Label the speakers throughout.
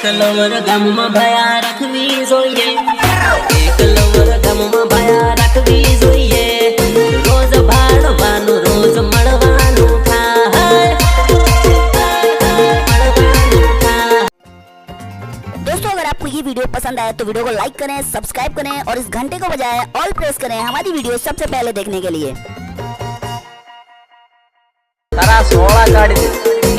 Speaker 1: Lover ગામમાં ભયા રાખવી જોઈએ, એક લવર ગામમાં ભયા રાખવી જોઈએ. રોજ ભાડવાનું રોજ મળવાનું થાય.
Speaker 2: दोस्तों अगर आपको ये वीडियो पसंद आया तो वीडियो को लाइक करें, सब्सक्राइब करें और इस घंटे को बजाय ऑल प्रेस करें हमारी वीडियो सबसे पहले देखने के लिए.
Speaker 3: तारा 16 काढी दे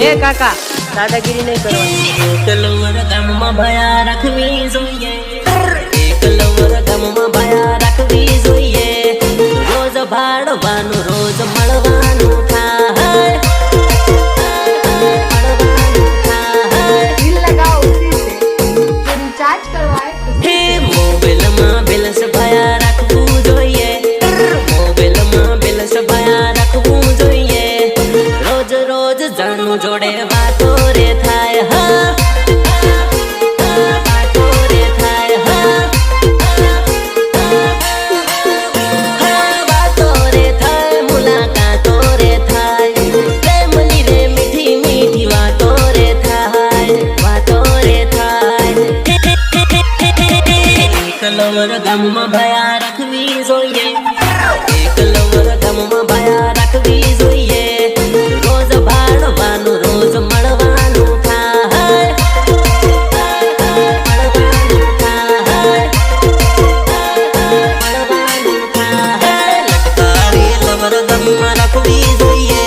Speaker 3: ए काका दादागिरी नहीं करवानी.
Speaker 1: એક લવર ગામમાં ભયા રાખવી જોઈએ, એક લવર ગામમાં ભયા રાખવી જોઈએ. રોજ ભાડવાનું રોજ મળવાનું થાય.
Speaker 4: बिल लगाओ उसी से जो रिचार्ज करवाए
Speaker 1: હે મોબાઈલમાં બેલેન્સ ભયા રાખવું જોઈએ, મોબાઈલમાં બેલેન્સ ભયા રાખવું જોઈએ. રોજ રોજ જાણું જોડે વાતો રે થાય. હા વાતો રે થાય. હા વાતો રે થાય, મુલાકાતો રે થાય. પ્રેમની રે મીઠી મીઠી વાતો રે થાય, વાતો રે થાય. એક લવર ગામમાં ભયા રાખવી જોઈએ, એક લવર ગામમાં ભયા રાખવી જોઈએ. રોજ ભાડવાનું રોજ મળવાનું થાય. મળવાનું થાય. મળવાનું થાય. લટકારી લવર ગામમાં રાખવી જોઈએ,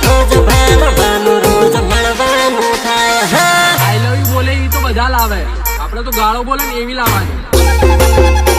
Speaker 1: રોજ ભાડવાનું રોજ મળવાનું થાય. હા
Speaker 5: આઈ લવ યુ બોલે ઈ તો બધા લાવે, આપણે તો ગાળો બોલે ને એવી લાવવાની.